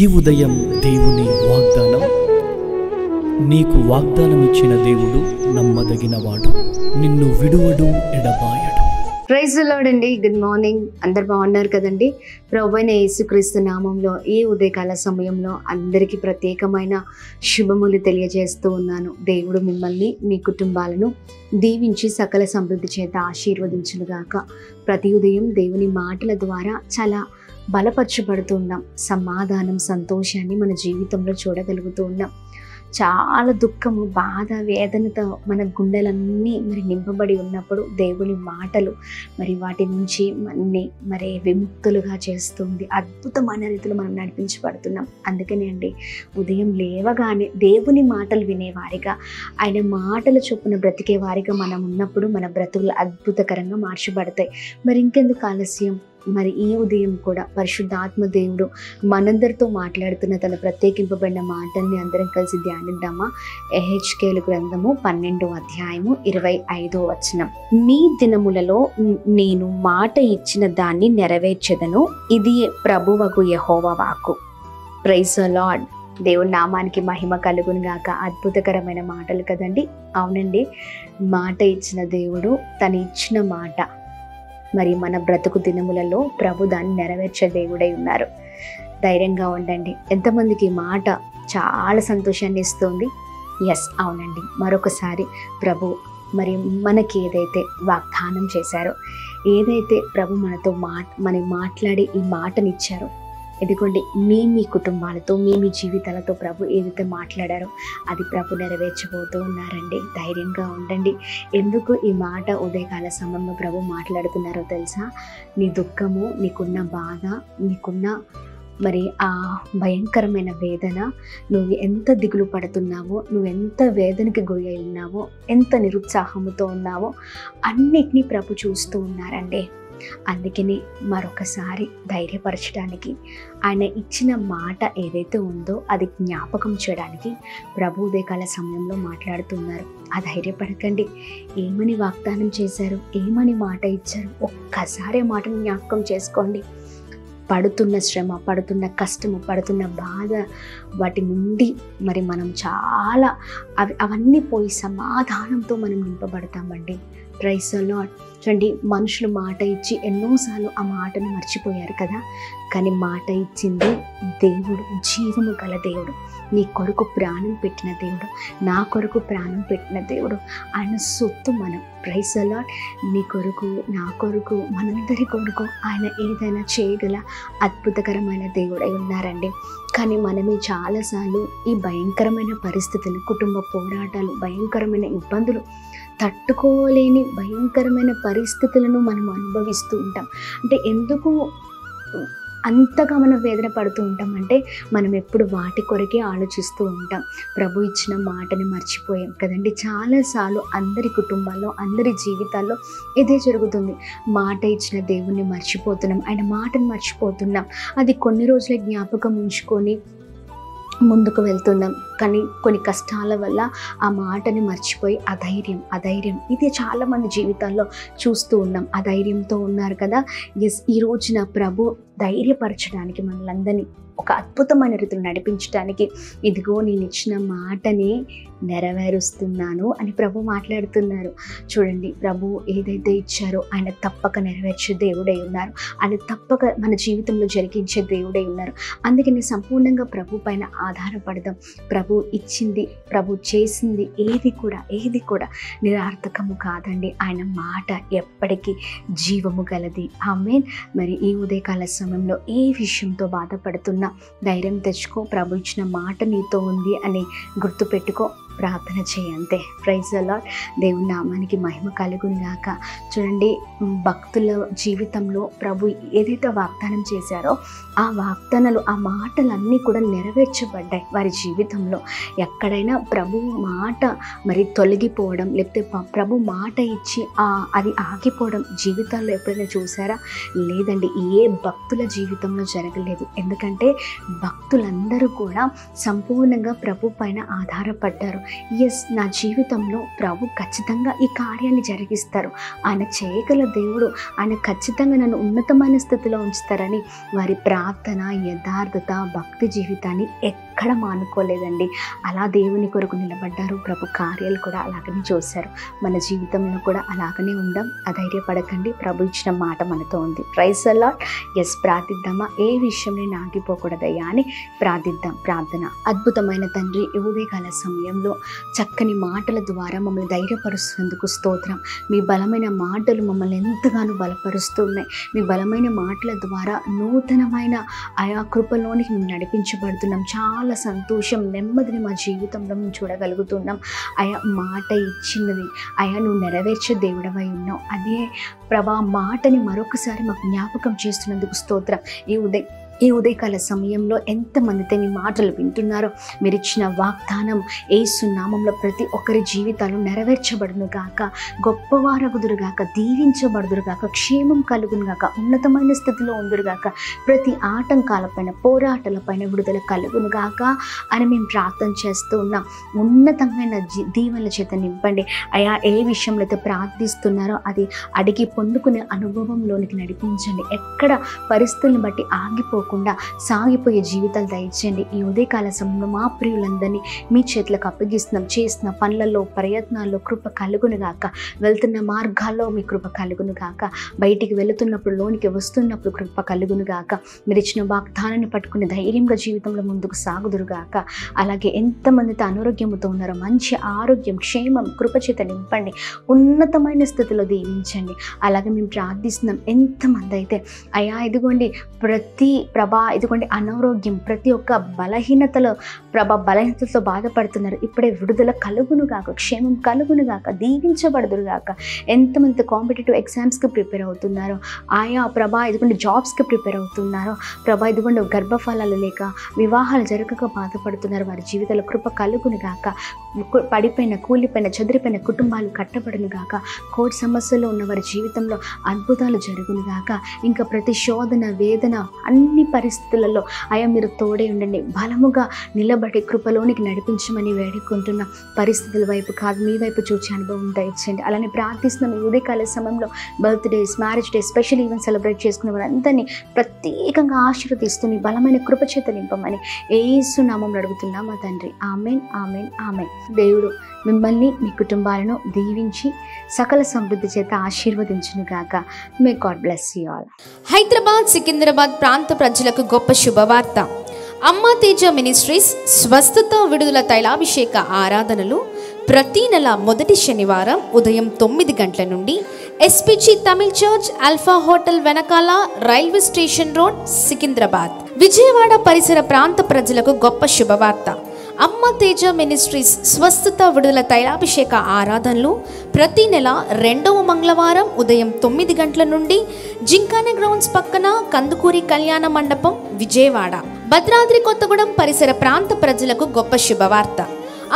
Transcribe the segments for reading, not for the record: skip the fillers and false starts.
ఈ ఉదయం దేవుని వాగ్దానం. నీకు వాగ్దానం ఇచ్చిన దేవుడు నమ్మదగినవాడు, నిన్ను విడువడు, ఎడబాయడు. ప్రైజ్ ది లార్డ్ అండి. Good morning. అందరు బాగున్నారు కదండి. ప్రభువైన యేసుక్రీస్తు నామంలో ఈ ఉదయకాల సమయంలో అందరికీ ప్రత్యేకమైన శుభములు తెలియజేస్తూ ఉన్నాను. దేవుడు మిమ్మల్ని, మీ కుటుంబాలను దీవించి సకల సమృద్ధి చేత ఆశీర్వదించునుగాక. ప్రతి ఉదయం దేవుని మాటల ద్వారా చాలా బలపరచబడుతూ ఉన్నాం. సమాధానం, సంతోషాన్ని మన జీవితంలో చూడగలుగుతూ ఉన్నాం. చాలా దుఃఖము, బాధ, వేదనతో మన గుండెలన్నీ నింపబడి ఉన్నప్పుడు దేవుని మాటలు వాటి నుంచి మనని విముక్తులుగా చేస్తుంది. అద్భుతమైన రీతిలో మనం నడిపించబడుతున్నాం. అందుకనే అండి, ఉదయం లేవగానే దేవుని మాటలు వినేవారిగా, ఆయన మాటలు చొప్పున బ్రతికే వారిగా మనం ఉన్నప్పుడు మన బ్రతుకులు అద్భుతకరంగా మార్చబడతాయి. ఇంకెందుకు ఆలస్యం? ఈ ఉదయం కూడా పరిశుద్ధాత్మ దేవుడు మనందరితో మాట్లాడుతున్న తన ప్రత్యేకింపబడిన మాటల్ని అందరం కలిసి ధ్యానిద్దామా? ఎహెచ్కేలు గ్రంథము 12వ అధ్యాయము 25వ వచనం. మీ దినములలో నేను మాట ఇచ్చిన దాన్ని నెరవేర్చెదను, ఇది ప్రభువగు యెహోవా వాక్కు. Praise the Lord. దేవుని నామానికి మహిమ కలుగును గాక. అద్భుతకరమైన మాటలు కదండి. అవునండి, మాట ఇచ్చిన దేవుడు తను ఇచ్చిన మాట మన బ్రతుకు దినములలో ప్రభు దాన్ని నెరవేర్చే దేవుడై ఉన్నారు. ధైర్యంగా ఉండండి. ఎంతమందికి ఈ మాట చాలా సంతోషాన్ని ఇస్తుంది? ఎస్, అవునండి. మరొకసారి ప్రభు మనకి ఏదైతే వాగ్దానం చేశారో, ఏదైతే ప్రభు మనతో మాట్లాడి ఈ మాటనిచ్చారో, ఎందుకండి మీ కుటుంబాలతో, మీ జీవితాలతో ప్రభు ఏదైతే మాట్లాడారో అది ప్రభు నెరవేర్చబోతూ ఉన్నారండి. ధైర్యంగా ఉండండి. ఎందుకు ఈ మాట ఉదయకాల సమయంలో ప్రభు మాట్లాడుతున్నారో తెలుసా? నీ దుఃఖము, నీకున్న బాధ, నీకున్న ఆ భయంకరమైన వేదన, నువ్వు ఎంత దిగులు పడుతున్నావో, నువ్వు ఎంత వేదనకి గురి అయి ఉన్నావో, ఎంత నిరుత్సాహముతో ఉన్నావో అన్నిటినీ ప్రభు చూస్తూ ఉన్నారండి. అందుకని మరొకసారి ధైర్యపరచడానికి, ఆయన ఇచ్చిన మాట ఏదైతే ఉందో అది జ్ఞాపకం చేయడానికి ప్రభు ఉదయకాల సమయంలో మాట్లాడుతున్నారు. ఆ ధైర్యపడకండి. ఏమని వాగ్దానం చేశారు, ఏమని మాట ఇచ్చారు, ఒక్కసారి మాటను జ్ఞాపకం చేసుకోండి. పడుతున్న శ్రమ, పడుతున్న కష్టము, పడుతున్న బాధ, వాటి నుండి మనం చాలా అవన్నీ పోయి సమాధానంతో మనం నింపబడతామండి. Praise the lord. చూడండి, మనుషులు మాట ఇచ్చి ఎన్నోసార్లు ఆ మాటను మర్చిపోయారు కదా. కానీ మాట ఇచ్చింది దేవుడు, జీవము గల దేవుడు, నీ కొరకు ప్రాణం పెట్టిన దేవుడు, నా కొరకు ప్రాణం పెట్టిన దేవుడు. ఆయన సొత్తు మనం. Praise the Lord. నీ కొరకు, నా కొరకు, మనందరి కొరకు ఆయన ఏదైనా చేయగల అద్భుతకరమైన దేవుడై ఉన్నారండి. కానీ మనమే చాలాసార్లు ఈ భయంకరమైన పరిస్థితులు, కుటుంబ పోరాటాలు, భయంకరమైన ఇబ్బందులు, తట్టుకోలేని భయంకరమైన పరిస్థితులను మనం అనుభవిస్తూ ఉంటాం. అంటే ఎందుకు అంతగా మనం వేదన పడుతూ ఉంటాం అంటే, మనం ఎప్పుడు వాటి కొరకే ఆలోచిస్తూ ఉంటాం. ప్రభు ఇచ్చిన మాటని మర్చిపోయాం కదండి. చాలాసార్లు అందరి కుటుంబాల్లో, అందరి జీవితాల్లో ఇదే జరుగుతుంది. మాట ఇచ్చిన దేవుణ్ణి మర్చిపోతున్నాం, ఆయన మాటను మర్చిపోతున్నాం. అది కొన్ని రోజులే జ్ఞాపకం ఉంచుకొని ముందుకు వెళ్తున్నాం. కానీ కొన్ని కష్టాల వల్ల ఆ మాటని మర్చిపోయి అధైర్యం ఇది చాలామంది జీవితాల్లో చూస్తూ ఉన్నాం. అధైర్యంతో ఉన్నారు కదా. ఈ రోజున ప్రభు ధైర్యపరచడానికి, మనలందరినీ ఒక అద్భుతమైన రీతిలో నడిపించడానికి, ఇదిగో నేను ఇచ్చిన మాటని నెరవేరుస్తున్నాను అని ప్రభు మాట్లాడుతున్నారు. చూడండి, ప్రభు ఏదైతే ఇచ్చారో ఆయన తప్పక నెరవేర్చే దేవుడై ఉన్నారు. ఆయన తప్పక మన జీవితంలో జరిగించే దేవుడై ఉన్నారు. అందుకని సంపూర్ణంగా ప్రభు పైన ఆధారపడదాం. ప్రభు ఇచ్చింది, ప్రభు చేసింది ఏది కూడా నిరర్థకము కాదండి. ఆయన మాట ఎప్పటికీ జీవము గలది. ఆమేన్. ఈ ఉదయకాల సమయంలో ఏ విషయంతో బాధపడుతున్నా ధైర్యం తెచ్చుకో. ప్రభు ఇచ్చిన మాట నీతో ఉంది అని గుర్తుపెట్టుకో. ప్రార్థన చేయంతే. Praise the Lord. దేవుని నామానికి మహిమ కలుగును గాక. చూడండి, భక్తుల జీవితంలో ప్రభు ఏదైతే వాగ్దానం చేశారో ఆ వాగ్దానాలు, ఆ మాటలన్నీ కూడా నెరవేర్చబడ్డాయి వారి జీవితంలో. ఎక్కడైనా ప్రభు మాట తొలగిపోవడం, లేకపోతే ప్రభు మాట ఇచ్చి అది ఆగిపోవడం జీవితాల్లో ఎప్పుడైనా చూసారా? లేదండి. ఏ భక్తుల జీవితంలో జరగలేదు. ఎందుకంటే భక్తులందరూ కూడా సంపూర్ణంగా ప్రభు పైన ఆధారపడ్డారు. ఎస్, నా జీవితంలో ప్రభు ఖచ్చితంగా ఈ కార్యాన్ని జరిగిస్తారు, ఆయన చేయగల దేవుడు, ఆయన ఖచ్చితంగా నన్ను ఉన్నతమైన స్థితిలో ఉంచుతారని వారి ప్రార్థన, యథార్థత, భక్తి జీవితాన్ని ఎక్కడ మానుకోలేదండి. అలా దేవుని కొరకు నిలబడ్డారు. ప్రభు కార్యాలు కూడా అలాగనే చూశారు. మన జీవితంలో కూడా అలాగనే ఉందాం. అధైర్యపడకండి, ప్రభు ఇచ్చిన మాట మనతో ఉంది. Praise the Lord. ఎస్, ప్రార్థిద్దామా? ఏ విషయంలో ఆగిపోకూడదయ్యా అని ప్రార్థిద్దాం. ప్రార్థన. అద్భుతమైన తండ్రి, ఈ ఉదయకాల సమయంలో చక్కని మాటల ద్వారా మమ్మల్ని ధైర్యపరుస్తున్నందుకు స్తోత్రం. మీ బలమైన మాటలు మమ్మల్ని ఎంతగానో బలపరుస్తున్నాయి. మీ బలమైన మాటల ద్వారా నూతనమైన ఆయా కృపలోనికి మేము నడిపించబడుతున్నాం. చాలా సంతోషం, నెమ్మదిని మా జీవితంలో మేము చూడగలుగుతున్నాం. ఆయా మాట ఇచ్చినది ఆయా నువ్వు నెరవేర్చే దేవుడవై ఉన్నావు. అదే ప్రభా మాటని మరొకసారి మాకు జ్ఞాపకం చేస్తున్నందుకు స్తోత్రం. ఈ ఉదయకాల సమయంలో ఎంతమందితో మీ మాటలు వింటున్నారో మీరు ఇచ్చిన వాగ్దానం యేసు నామంలో ప్రతి ఒక్కరి జీవితాలు నెరవేర్చబడును గాక, గొప్పవారగుదురు గాక, దీవించబడుదురు గాక, క్షేమం కలుగును గాక, ఉన్నతమైన స్థితిలో ఉందురు గాక, ప్రతి ఆటంకాలపైన, పోరాటాలపైన విడుదల కలుగును గాక అని మేము ప్రార్థన చేస్తూ ఉన్నాం. ఉన్నతమైన దీవెనల చేత నింపండి. అయా ఏ విషయంలో అయితే ప్రార్థిస్తున్నారో అది అడిగి పొందుకునే అనుభవంలోనికి నడిపించండి. ఎక్కడ పరిస్థితులను బట్టి ఆగిపోకుండా సాగిపోయే జీవితాలు దయచేయండి. ఈ ఉదయకాల సమయంలో మా ప్రియులందరినీ మీ చేతులకు అప్పగిస్తున్నాం. చేసిన పనులలో, ప్రయత్నాల్లో కృప కలుగును గాక, వెళ్తున్న మార్గాల్లో మీ కృప కలుగును గాక, బయటికి వెళుతున్నప్పుడు, లోనికి వస్తున్నప్పుడు కృప కలుగును గాక, మీరు ఇచ్చిన వాగ్దానాన్ని పట్టుకుని ధైర్యంగా జీవితంలో ముందుకు సాగుదురు గాక. అలాగే ఎంతమందితో అనారోగ్యంతో ఉన్నారో మంచి ఆరోగ్యం, క్షేమం, కృప చేత నింపండి. ఉన్నతమైన స్థితిలో దీవించండి. అలాగే మేము ప్రార్థిస్తున్నాం. ఎంతమంది అయితే అయా ఇదిగోండి ఇదిగోండి అనారోగ్యం, ప్రతి ఒక్క బలహీనతలతో బాధపడుతున్నారు. ఇప్పుడే విడుదల కలుగును గాక, క్షేమం కలుగును గాక, దీవించబడుదురు గాక. ఎంతమంది కాంపిటేటివ్ ఎగ్జామ్స్కి ప్రిపేర్ అవుతున్నారో, ఆయా ఇదిగోండి జాబ్స్కి ప్రిపేర్ అవుతున్నారో, ఇదిగోండి గర్భఫలాలు లేక, వివాహాలు జరగక బాధపడుతున్నారు. వారి జీవితాల కృప కలుగును గాక. పడిపోయిన, కూలిపోయిన, చెదిరిపోయిన కుటుంబాలు కట్టబడును గాక. కోర్టు సమస్యలో ఉన్న వారి జీవితంలో అద్భుతాలు జరుగును గాక. ఇంకా ప్రతి శోధన, వేదన, అన్ని పరిస్థితులలో అయ్యా మీరు తోడే ఉండండి. బలముగా నిలబడి కృపలోనికి నడిపించమని వేడుకుంటున్న. పరిస్థితుల వైపు కాదు, మీ వైపు చూచే అనుభవం దయచేయండి. అలానే ప్రార్థిస్తున్నాం. ఈ ఉదయకాల సమయంలో birthdays, marriage day, special event celebrate చేసుకునే వారందరినీ ప్రత్యేకంగా ఆశీర్వదిస్తూ నీ బలమైన కృప చేత నింపమని యేసు నామములో అడుగుతున్నాం మా తండ్రి. Amen, amen, amen. దేవుడు మిమ్మల్ని, మీ కుటుంబాలను దీవించి సకల సమృద్ధి చేత ఆశీర్వదించును గాక. May God bless you all. Hyderabad, Secunderabad ప్రాంత ప్రజలకు గొప్ప శుభవార్త. అమ్మా తేజ మినిస్ట్రీస్ స్వస్థత విడుదల తైలాభిషేక ఆరాధనలు ప్రతి నెల మొదటి శనివారం ఉదయం 9 గంటల నుండి SPG Tamil church, Alpha hotel వెనకాల, railway station road, Secunderabad. Vijayawada పరిసర ప్రాంత ప్రజలకు గొప్ప శుభవార్త. అమ్మ తేజ మినిస్ట్రీస్ స్వస్థత విడుదల తైలాభిషేక ఆరాధనలు ప్రతి నెల 2వ మంగళవారం ఉదయం 9 గంటల నుండి జింకానా గ్రౌండ్స్ పక్కన కందుకూరి కళ్యాణ మండపం, విజయవాడ. భద్రాద్రి కొత్తగూడెం పరిసర ప్రాంత ప్రజలకు గొప్ప శుభవార్త.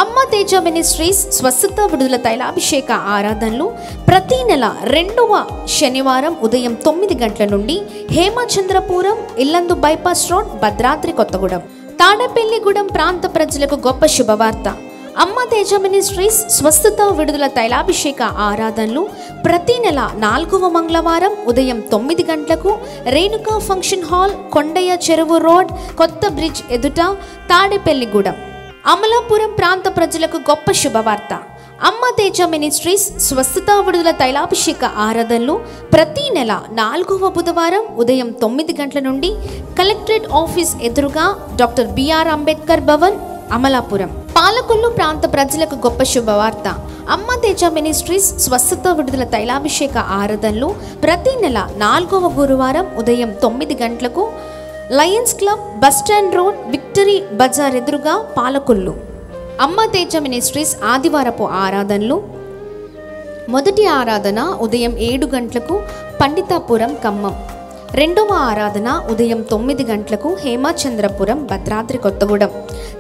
అమ్మ తేజ మినిస్ట్రీస్ స్వస్థత విడుదల తైలాభిషేక ఆరాధనలు ప్రతి నెల 2వ శనివారం ఉదయం 9 గంటల నుండి హేమచంద్రపురం, ఇల్లందు బైపాస్ రోడ్, భద్రాద్రి కొత్తగూడెం. తాడేపల్లిగూడెం ప్రాంత ప్రజలకు గొప్ప శుభవార్త. అమ్మ తేజ మినిస్ట్రీస్ స్వస్థత విడుదల తైలాభిషేక ఆరాధనలు ప్రతి నెల 4వ మంగళవారం ఉదయం 9 గంటలకు రేణుకా ఫంక్షన్ హాల్, కొండయ్య చెరువు రోడ్, కొత్త బ్రిడ్జ్ ఎదుట, తాడేపల్లిగూడెం. అమలాపురం ప్రాంత ప్రజలకు గొప్ప శుభవార్త. అమ్మ తేజ మినిస్ట్రీస్ స్వస్థత విడుదల తైలాభిషేక ఆరాధనలు ప్రతి నెల 4వ బుధవారం ఉదయం 9 గంటల నుండి కలెక్టరేట్ ఆఫీస్ ఎదురుగా, డాక్టర్ బిఆర్ అంబేద్కర్ భవన్, అమలాపురం. పాలకొల్లు ప్రాంత ప్రజలకు గొప్ప శుభవార్త. అమ్మ తేజ మినిస్ట్రీస్ స్వస్థత విడుదల తైలాభిషేక ఆరాధనలు ప్రతి నెల 4వ గురువారం ఉదయం 9 గంటలకు Lions Club, bus stand road, victory బజార్ ఎదురుగా, పాలకొల్లు. అమ్మ తేజ మినిస్ట్రీస్ ఆదివారపు ఆరాధనలు. మొదటి ఆరాధన ఉదయం 7 గంటలకు పండితాపురం, ఖమ్మం. 2వ ఆరాధన ఉదయం 9 గంటలకు హేమచంద్రపురం, భద్రాద్రి కొత్తగూడెం.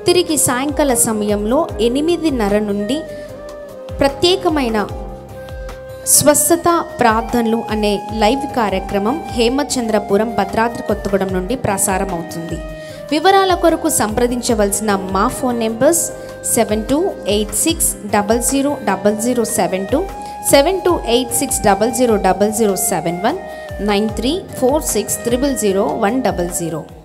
తిరిగి సాయంకాల సమయంలో 8:30 నుండి ప్రత్యేకమైన స్వస్థత ప్రార్థనలు అనే లైవ్ కార్యక్రమం హేమచంద్రపురం, భద్రాద్రి కొత్తగూడెం నుండి ప్రసారం అవుతుంది. వివరాల కొరకు సంప్రదించవలసిన మా ఫోన్ నెంబర్స్ 7286000072 7286000071 9346000100.